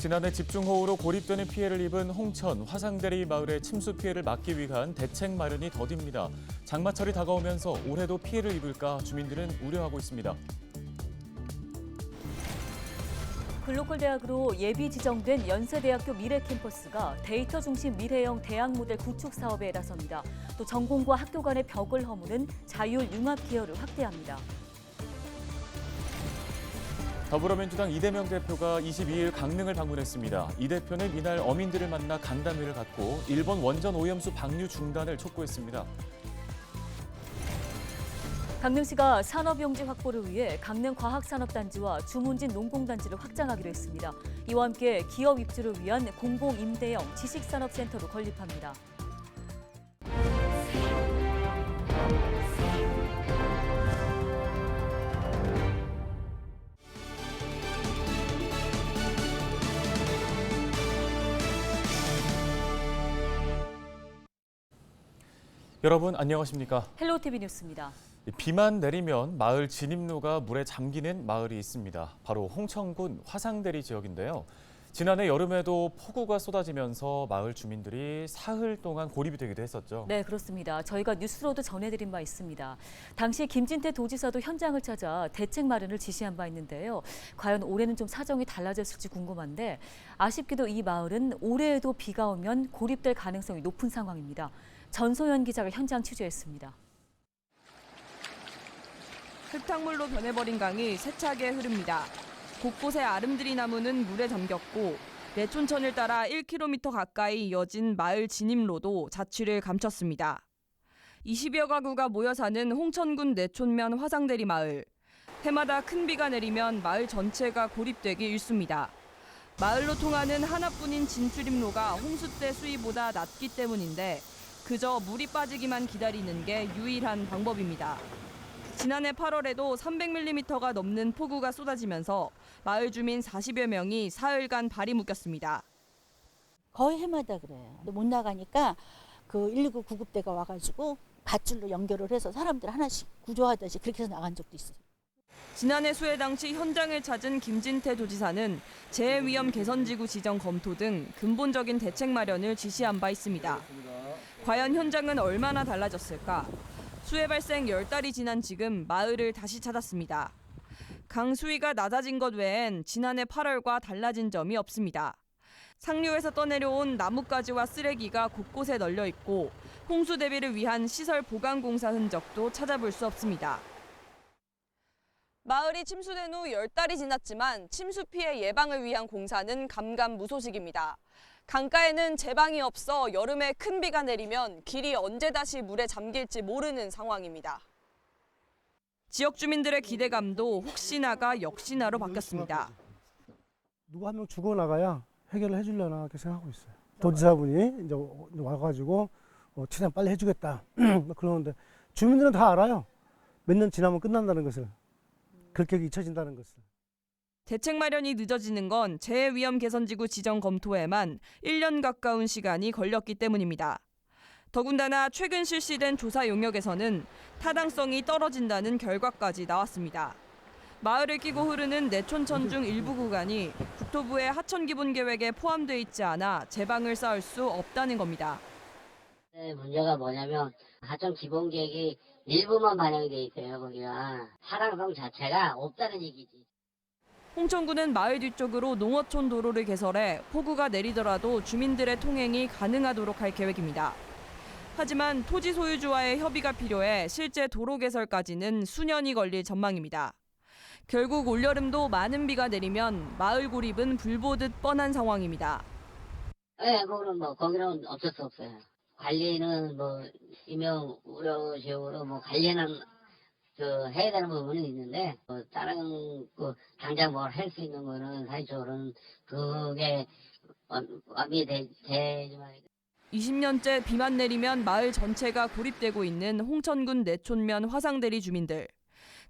지난해 집중호우로 고립되는 피해를 입은 홍천 화상대리 마을의 침수 피해를 막기 위한 대책 마련이 더딥니다. 장마철이 다가오면서 올해도 피해를 입을까 주민들은 우려하고 있습니다. 글로컬 대학으로 예비 지정된 연세대학교 미래 캠퍼스가 데이터 중심 미래형 대학 모델 구축 사업에 나섭니다. 또 전공과 학교 간의 벽을 허무는 자율 융합 기여를 확대합니다. 더불어민주당 이대명 대표가 22일 강릉을 방문했습니다. 이 대표는 이날 어민들을 만나 간담회를 갖고 일본 원전 오염수 방류 중단을 촉구했습니다. 강릉시가 산업용지 확보를 위해 강릉과학산업단지와 주문진 농공단지를 확장하기로 했습니다. 이와 함께 기업 입주를 위한 공공임대형 지식산업센터도 건립합니다. 여러분 안녕하십니까? 헬로티비 뉴스입니다. 비만 내리면 마을 진입로가 물에 잠기는 마을이 있습니다. 바로 홍천군 화상대리 지역인데요. 지난해 여름에도 폭우가 쏟아지면서 마을 주민들이 사흘 동안 고립이 되기도 했었죠. 네, 그렇습니다. 저희가 뉴스로도 전해드린 바 있습니다. 당시 김진태 도지사도 현장을 찾아 대책 마련을 지시한 바 있는데요. 과연 올해는 좀 사정이 달라졌을지 궁금한데 아쉽게도 이 마을은 올해에도 비가 오면 고립될 가능성이 높은 상황입니다. 전소연 기자가 현장 취재했습니다. 흙탕물로 변해버린 강이 세차게 흐릅니다. 곳곳에 아름드리 나무는 물에 잠겼고 내촌천을 따라 1km 가까이 이어진 마을 진입로도 자취를 감췄습니다. 20여 가구가 모여 사는 홍천군 내촌면 화상대리 마을. 해마다 큰 비가 내리면 마을 전체가 고립되기 일쑤입니다. 마을로 통하는 하나뿐인 진출입로가 홍수 때 수위보다 낮기 때문인데 그저 물이 빠지기만 기다리는 게 유일한 방법입니다. 지난해 8월에도 300mm가 넘는 폭우가 쏟아지면서 마을 주민 40여 명이 사흘간 발이 묶였습니다. 거의 해마다 그래요. 근데 못 나가니까 그 119 구급대가 와가지고 밧줄로 연결을 해서 사람들 하나씩 구조하듯이 그렇게 해서 나간 적도 있어요. 지난해 수해 당시 현장을 찾은 김진태 도지사는 재해위험 개선지구 지정 검토 등 근본적인 대책 마련을 지시한 바 있습니다. 과연 현장은 얼마나 달라졌을까? 수해 발생 10달이 지난 지금 마을을 다시 찾았습니다. 강 수위가 낮아진 것 외엔 지난해 8월과 달라진 점이 없습니다. 상류에서 떠내려온 나뭇가지와 쓰레기가 곳곳에 널려 있고 홍수 대비를 위한 시설 보강 공사 흔적도 찾아볼 수 없습니다. 마을이 침수된 후 10달이 지났지만 침수 피해 예방을 위한 공사는 감감무소식입니다. 강가에는 제방이 없어 여름에 큰 비가 내리면 길이 언제 다시 물에 잠길지 모르는 상황입니다. 지역 주민들의 기대감도 혹시나가 역시나로 바뀌었습니다. 누구 한 명 죽어나가야 해결을 해주려나 이렇게 생각하고 있어요. 도지사분이 이제 와가지고 최대한 빨리 해주겠다 그러는데 주민들은 다 알아요. 몇 년 지나면 끝난다는 것을. 그렇게 잊혀진다는 것을. 대책 마련이 늦어지는 건 재해위험 개선지구 지정 검토에만 1년 가까운 시간이 걸렸기 때문입니다. 더군다나 최근 실시된 조사 용역에서는 타당성이 떨어진다는 결과까지 나왔습니다. 마을을 끼고 흐르는 내촌천 중 일부 구간이 국토부의 하천기본계획에 포함되어 있지 않아 제방을 쌓을 수 없다는 겁니다. 문제가 뭐냐면 하천 기본계획이 일부만 반영이 돼 있어요. 거기가 타당성 자체가 없다는 얘기지. 홍천군은 마을 뒤쪽으로 농어촌 도로를 개설해 폭우가 내리더라도 주민들의 통행이 가능하도록 할 계획입니다. 하지만 토지 소유주와의 협의가 필요해 실제 도로 개설까지는 수년이 걸릴 전망입니다. 결국 올여름도 많은 비가 내리면 마을 고립은 불보듯 뻔한 상황입니다. 네, 거기는 어쩔 수 없어요. 관리는 임명 우려 지역으로 관리는 해야 되는 부분은 있는데 다른 당장 뭘 할 수 있는 거는 사실적으로는 그게 완전히 되지 말고. 20년째 비만 내리면 마을 전체가 고립되고 있는 홍천군 내촌면 화상대리 주민들.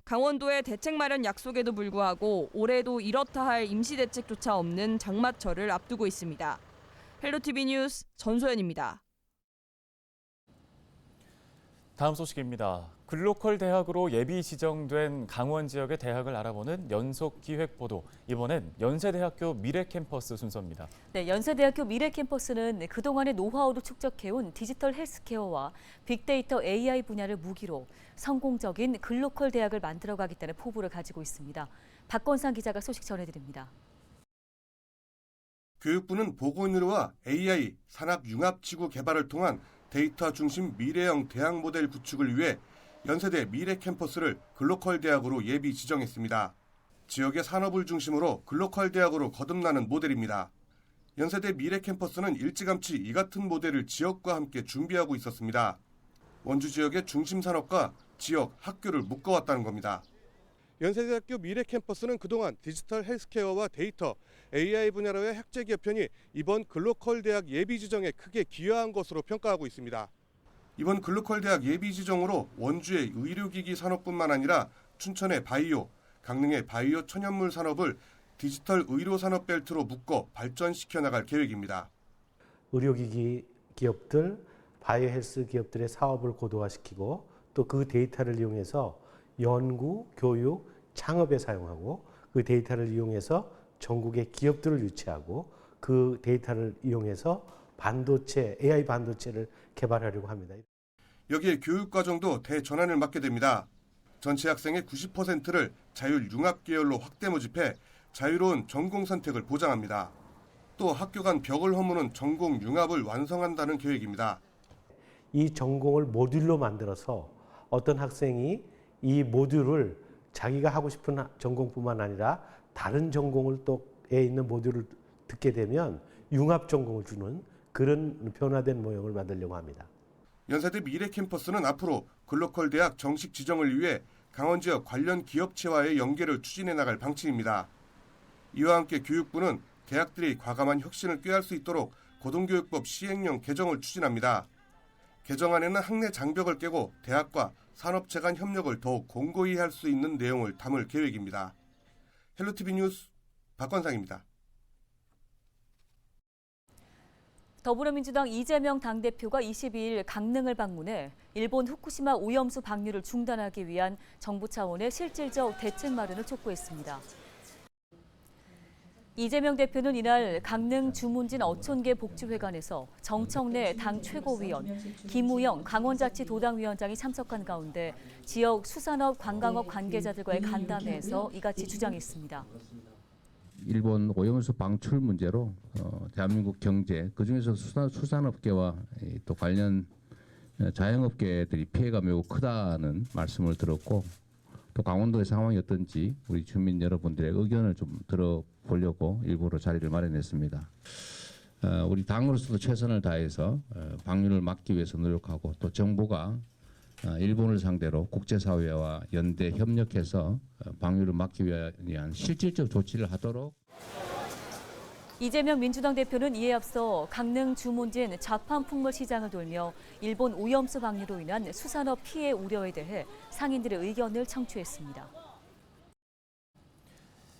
강원도의 대책 마련 약속에도 불구하고 올해도 이렇다 할 임시대책조차 없는 장마철을 앞두고 있습니다. 헬로티비 뉴스 전소연입니다. 다음 소식입니다. 글로컬 대학으로 예비 지정된 강원 지역의 대학을 알아보는 연속 기획 보도. 이번엔 연세대학교 미래캠퍼스 순서입니다. 네, 연세대학교 미래캠퍼스는 그동안의 노하우로 축적해온 디지털 헬스케어와 빅데이터 AI 분야를 무기로 성공적인 글로컬 대학을 만들어가겠다는 포부를 가지고 있습니다. 박건상 기자가 소식 전해드립니다. 교육부는 보건의료와 AI, 산학융합지구 개발을 통한 데이터 중심 미래형 대학 모델 구축을 위해 연세대 미래캠퍼스를 글로컬 대학으로 예비 지정했습니다. 지역의 산업을 중심으로 글로컬 대학으로 거듭나는 모델입니다. 연세대 미래캠퍼스는 일찌감치 이 같은 모델을 지역과 함께 준비하고 있었습니다. 원주 지역의 중심 산업과 지역, 학교를 묶어왔다는 겁니다. 연세대학교 미래캠퍼스는 그동안 디지털 헬스케어와 데이터, AI 분야로의 학제 기업편이 이번 글로컬 대학 예비 지정에 크게 기여한 것으로 평가하고 있습니다. 이번 글로컬 대학 예비 지정으로 원주의 의료기기 산업뿐만 아니라 춘천의 바이오, 강릉의 바이오 천연물 산업을 디지털 의료 산업 벨트로 묶어 발전시켜 나갈 계획입니다. 의료기기 기업들, 바이오헬스 기업들의 사업을 고도화시키고 또 그 데이터를 이용해서 연구, 교육, 창업에 사용하고 그 데이터를 이용해서 전국의 기업들을 유치하고 그 데이터를 이용해서 반도체, AI 반도체를 개발하려고 합니다. 여기에 교육과정도 대전환을 맡게 됩니다. 전체 학생의 90%를 자율융합 계열로 확대 모집해 자유로운 전공 선택을 보장합니다. 또 학교 간 벽을 허무는 전공 융합을 완성한다는 계획입니다. 이 전공을 모듈로 만들어서 어떤 학생이 이 모듈을 자기가 하고 싶은 전공뿐만 아니라 다른 전공을 또에 있는 모듈을 듣게 되면 융합 전공을 주는 그런 변화된 모형을 만들려고 합니다. 연세대 미래캠퍼스는 앞으로 글로컬 대학 정식 지정을 위해 강원 지역 관련 기업체와의 연계를 추진해 나갈 방침입니다. 이와 함께 교육부는 대학들이 과감한 혁신을 꾀할 수 있도록 고등교육법 시행령 개정을 추진합니다. 개정안에는 학내 장벽을 깨고 대학과 산업체 간 협력을 더욱 공고히 할 수 있는 내용을 담을 계획입니다. 헬로티비 뉴스 박건상입니다. 더불어민주당 이재명 당대표가 22일 강릉을 방문해 일본 후쿠시마 오염수 방류를 중단하기 위한 정부 차원의 실질적 대책 마련을 촉구했습니다. 이재명 대표는 이날 강릉 주문진 어촌계 복지회관에서 정청래 당 최고위원, 김우영 강원자치도당위원장이 참석한 가운데 지역 수산업 관광업 관계자들과의 간담회에서 이같이 주장했습니다. 일본 오염수 방출 문제로 대한민국 경제, 그중에서 수산업계와 또 관련 자영업계들이 피해가 매우 크다는 말씀을 들었고, 또 강원도의 상황이 어떤지 우리 주민 여러분들의 의견을 좀 들어보려고 일부러 자리를 마련했습니다. 우리 당으로서도 최선을 다해서 방류를 막기 위해서 노력하고, 또 정부가 일본을 상대로 국제사회와 연대 협력해서 방류를 막기 위한 실질적 조치를 하도록. 이재명 민주당 대표는 이에 앞서 강릉 주문진 자판 풍물 시장을 돌며 일본 오염수 방류로 인한 수산업 피해 우려에 대해 상인들의 의견을 청취했습니다.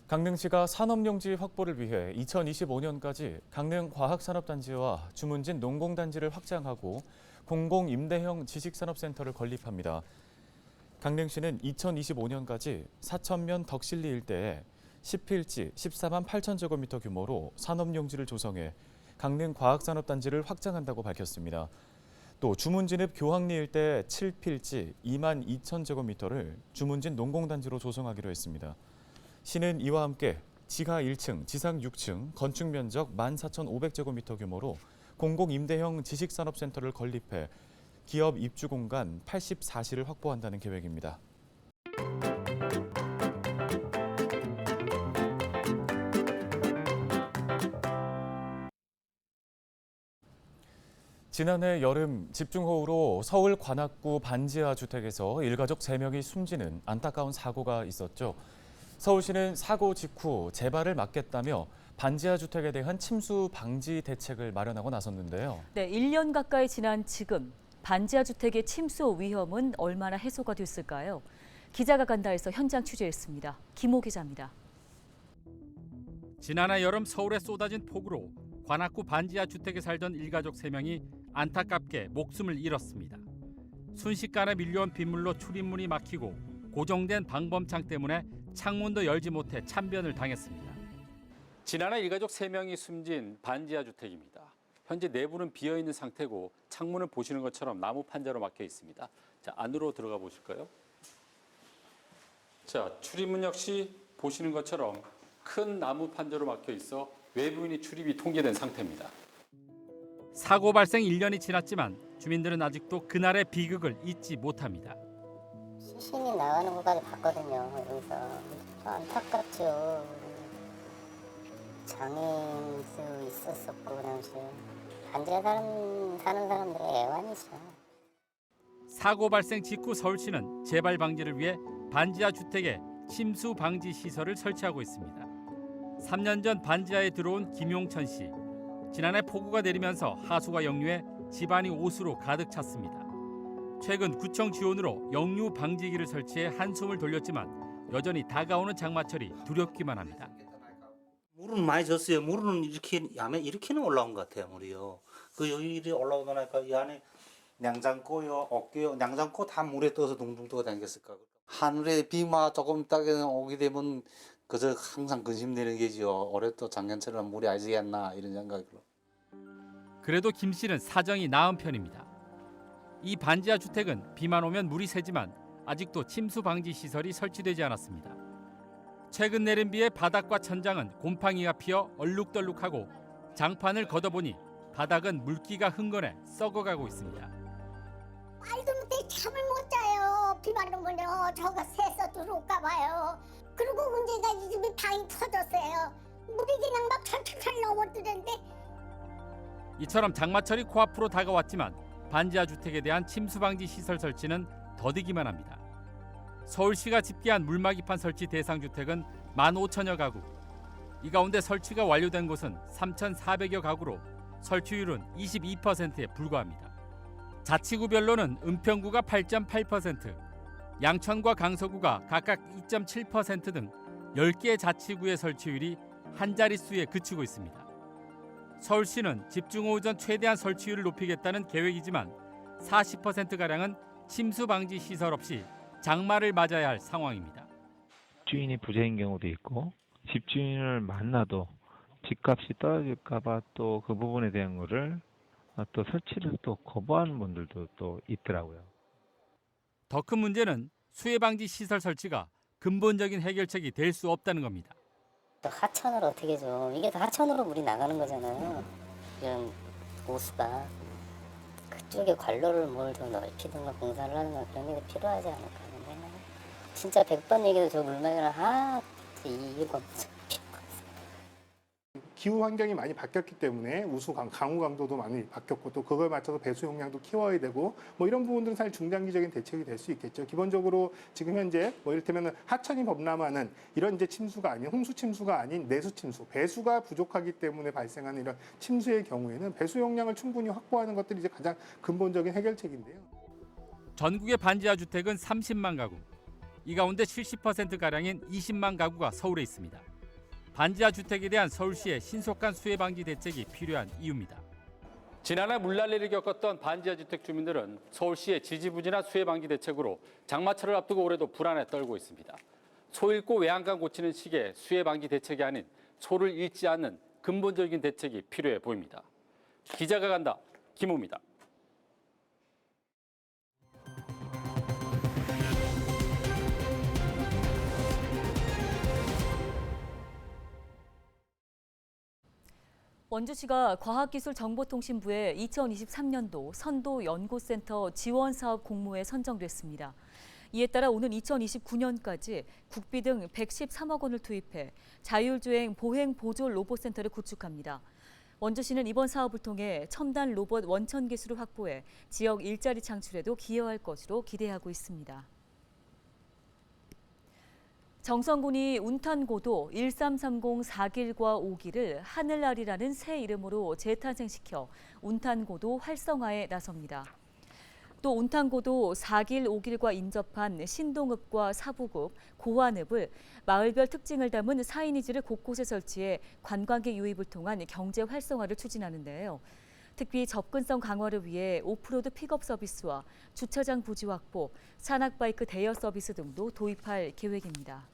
강릉시가 산업용지 확보를 위해 2025년까지 강릉 과학산업단지와 주문진 농공단지를 확장하고 공공임대형 지식산업센터를 건립합니다. 강릉시는 2025년까지 사천면 덕실리 일대에 10필지 14만 8천 제곱미터 규모로 산업용지를 조성해 강릉 과학산업단지를 확장한다고 밝혔습니다. 또 주문진읍 교학리 일대 7필지 2만 2천 제곱미터를 주문진 농공단지로 조성하기로 했습니다. 시는 이와 함께 지하 1층, 지상 6층, 건축 면적 14,500제곱미터 규모로 공공임대형 지식산업센터를 건립해 기업 입주 공간 84시를 확보한다는 계획입니다. 지난해 여름 집중호우로 서울 관악구 반지하 주택에서 일가족 3명이 숨지는 안타까운 사고가 있었죠. 서울시는 사고 직후 재발을 막겠다며 반지하 주택에 대한 침수 방지 대책을 마련하고 나섰는데요. 네, 1년 가까이 지난 지금 반지하 주택의 침수 위험은 얼마나 해소가 됐을까요? 기자가 간다에서 현장 취재했습니다. 김호 기자입니다. 지난해 여름 서울에 쏟아진 폭우로 관악구 반지하 주택에 살던 일가족 3명이 안타깝게 목숨을 잃었습니다. 순식간에 밀려온 빗물로 출입문이 막히고 고정된 방범창 때문에 창문도 열지 못해 참변을 당했습니다. 지난해 일가족 3명이 숨진 반지하 주택입니다. 현재 내부는 비어있는 상태고 창문을 보시는 것처럼 나무 판자로 막혀 있습니다. 자, 안으로 들어가 보실까요? 자, 출입문 역시 보시는 것처럼 큰 나무 판자로 막혀 있어 외부인이 출입이 통제된 상태입니다. 사고 발생 1년이 지났지만 주민들은 아직도 그날의 비극을 잊지 못합니다. 시신이 나가는 것까지 봤거든요. 여기서 안타깝죠. 장애인도 있었었고 그 당시에 반지하 사는 사람들의 애환이죠. 사고 발생 직후 서울시는 재발 방지를 위해 반지하 주택에 침수 방지 시설을 설치하고 있습니다. 3년 전 반지하에 들어온 김용천 씨. 지난해 폭우가 내리면서 하수가 역류해 집안이 옷으로 가득 찼습니다. 최근 구청 지원으로 역류 방지기를 설치해 한숨을 돌렸지만 여전히 다가오는 장마철이 두렵기만 합니다. 물은 많이 졌어요. 물은 이렇게는 올라온 것 같아요. 물이요. 그 여기 올라오다 보니까 이 안에 냉장고요, 어깨요, 냉장고 다 물에 떠서 둥둥 떠 다녔을까. 하늘에 비만 조금 있다가 오게 되면 그저 항상 근심되는 게지요. 올해 또 작년처럼 물이 아니겠나 이런 생각으로. 그래도 김 씨는 사정이 나은 편입니다. 이 반지하 주택은 비만 오면 물이 새지만 아직도 침수 방지 시설이 설치되지 않았습니다. 최근 내린 비에 바닥과 천장은 곰팡이가 피어 얼룩덜룩하고 장판을 걷어보니 바닥은 물기가 흥건해 썩어가고 있습니다. 말도 못해 잠을 못 자요. 비 맞는 거요. 저거 새서 들어올까 봐요. 그리고 문제가 이 집이 방이 터졌어요. 물이 그냥 막 철철철 넘어뜨는데. 이처럼 장마철이 코앞으로 다가왔지만 반지하 주택에 대한 침수 방지 시설 설치는 더디기만 합니다. 서울시가 집계한 물막이판 설치 대상 주택은 15,000여 가구. 이 가운데 설치가 완료된 곳은 3,400여 가구로 설치율은 22%에 불과합니다. 자치구별로는 은평구가 8.8%, 양천과 강서구가 각각 2.7% 등 10개 자치구의 설치율이 한 자릿수에 그치고 있습니다. 서울시는 집중호우 전 최대한 설치율을 높이겠다는 계획이지만 40%가량은 침수 방지 시설 없이 장마를 맞아야 할 상황입니다. 주인이 부재인 경우도 있고 집주인을 만나도 집값이 떨어질까 봐 또 그 부분에 대한 거를 또 설치를 또 거부하는 분들도 또 있더라고요. 더 큰 문제는 수해 방지 시설 설치가 근본적인 해결책이 될 수 없다는 겁니다. 하천을 어떻게 좀 이게 다 하천으로 물이 나가는 거잖아요. 이런 호수가 그쪽에 관로를 뭘 더 넓히든가 공사를 하든가 그런 게 필요하지 않을까 하는데 진짜 100번 얘기해도 저 물막이랑 이게 없어. 기후 환경이 많이 바뀌었기 때문에 강우 강도도 많이 바뀌었고 또 그걸 맞춰서 배수 용량도 키워야 되고 뭐 이런 부분들은 사실 중장기적인 대책이 될 수 있겠죠. 기본적으로 지금 현재 뭐 이를테면 하천이 범람하는 이런 이제 침수가 아닌 홍수 침수가 아닌 내수 침수, 배수가 부족하기 때문에 발생하는 이런 침수의 경우에는 배수 용량을 충분히 확보하는 것들이 이제 가장 근본적인 해결책인데요. 전국의 반지하 주택은 30만 가구. 이 가운데 70%가량인 20만 가구가 서울에 있습니다. 반지하 주택에 대한 서울시의 신속한 수해 방지 대책이 필요한 이유입니다. 지난해 물난리를 겪었던 반지하 주택 주민들은 서울시의 지지부진한 수해 방지 대책으로 장마철을 앞두고 올해도 불안에 떨고 있습니다. 소 잃고 외양간 고치는 식의 수해 방지 대책이 아닌 소를 잃지 않는 근본적인 대책이 필요해 보입니다. 기자가 간다. 김우입니다. 원주시가 과학기술정보통신부의 2023년도 선도연구센터 지원사업 공모에 선정됐습니다. 이에 따라 오는 2029년까지 국비 등 113억 원을 투입해 자율주행 보행보조 로봇센터를 구축합니다. 원주시는 이번 사업을 통해 첨단 로봇 원천 기술을 확보해 지역 일자리 창출에도 기여할 것으로 기대하고 있습니다. 정선군이 운탄고도 1330 4길과 5길을 하늘날이라는 새 이름으로 재탄생시켜 운탄고도 활성화에 나섭니다. 또 운탄고도 4길, 5길과 인접한 신동읍과 사부읍, 고안읍을 마을별 특징을 담은 사이니지를 곳곳에 설치해 관광객 유입을 통한 경제 활성화를 추진하는데요. 특히 접근성 강화를 위해 오프로드 픽업 서비스와 주차장 부지 확보, 산악바이크 대여 서비스 등도 도입할 계획입니다.